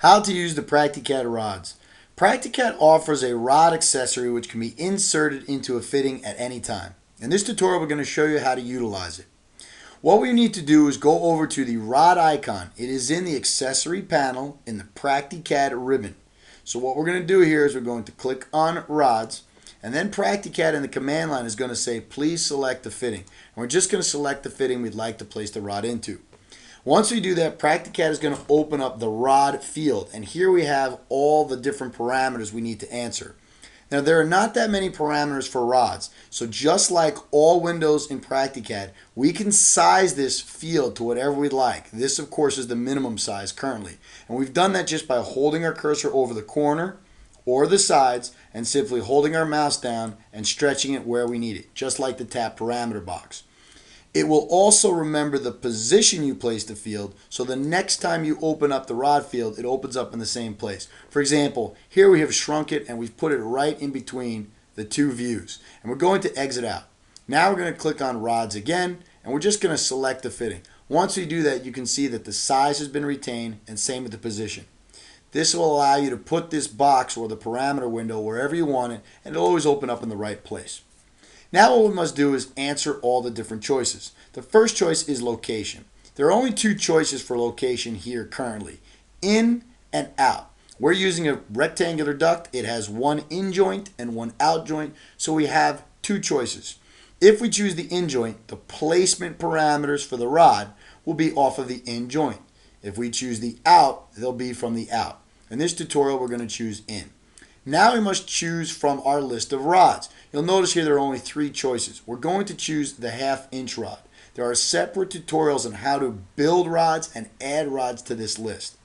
How to use the Practicat rods. Practicat offers a rod accessory which can be inserted into a fitting at any time. In this tutorial, we're going to show you how to utilize it. What we need to do is go over to the rod icon. It is in the accessory panel in the Practicat ribbon. So what we're going to do here is we're going to click on rods, and then Practicat in the command line is going to say please select the fitting. And we're just going to select the fitting we'd like to place the rod into. Once we do that, Practicat is going to open up the rod field, and here we have all the different parameters we need to answer. Now, there are not that many parameters for rods, so just like all windows in Practicat, we can size this field to whatever we'd like. This, of course, is the minimum size currently, and we've done that just by holding our cursor over the corner or the sides and simply holding our mouse down and stretching it where we need it, just like the tap parameter box. It will also remember the position you placed the field, so the next time you open up the rod field, it opens up in the same place. For example, here we have shrunk it and we've put it right in between the two views. And we're going to exit out. Now we're going to click on rods again, and we're just going to select the fitting. Once we do that, you can see that the size has been retained, and same with the position. This will allow you to put this box or the parameter window wherever you want it, and it'll always open up in the right place. Now what we must do is answer all the different choices. The first choice is location. There are only two choices for location here currently, in and out. We're using a rectangular duct. It has one in joint and one out joint, so we have two choices. If we choose the in joint, the placement parameters for the rod will be off of the in joint. If we choose the out, they'll be from the out. In this tutorial, we're going to choose in. Now we must choose from our list of rods. You'll notice here there are only three choices. We're going to choose the 1/2 inch rod. There are separate tutorials on how to build rods and add rods to this list.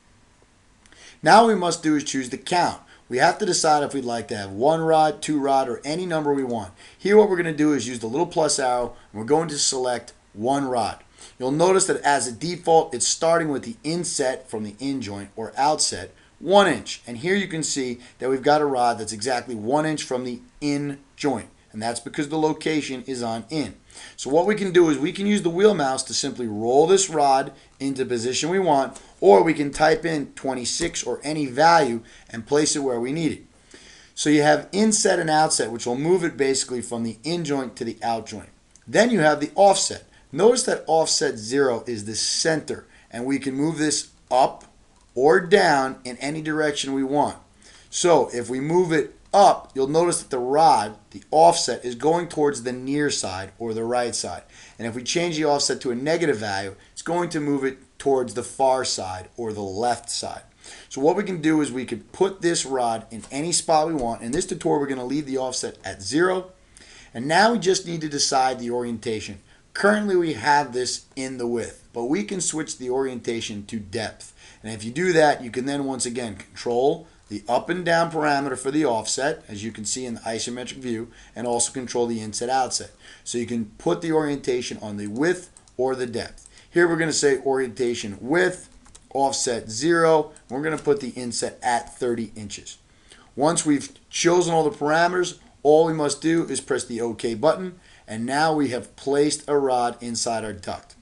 Now what we must do is choose the count. We have to decide if we'd like to have 1 rod, 2 rod, or any number we want. Here what we're going to do is use the little plus arrow, and we're going to select 1 rod. You'll notice that as a default, it's starting with the inset from the in joint or outset, 1 inch. And here you can see that we've got a rod that's exactly 1 inch from the in joint. And that's because the location is on in. So what we can do is we can use the wheel mouse to simply roll this rod into the position we want, or we can type in 26 or any value and place it where we need it. So you have inset and outset, which will move it basically from the in joint to the out joint. Then you have the offset. Notice that offset 0 is the center, and we can move this up or down in any direction we want. So if we move it up, you'll notice that the rod, the offset, is going towards the near side or the right side. And if we change the offset to a negative value, it's going to move it towards the far side or the left side. So what we can do is we can put this rod in any spot we want. In this tutorial, we're going to leave the offset at 0. And now we just need to decide the orientation. Currently, we have this in the width, but we can switch the orientation to depth. And if you do that, you can then once again control the up and down parameter for the offset, as you can see in the isometric view, and also control the inset outset. So you can put the orientation on the width or the depth. Here we're going to say orientation width, offset 0. We're going to put the inset at 30 inches. Once we've chosen all the parameters, all we must do is press the OK button, and now we have placed a rod inside our duct.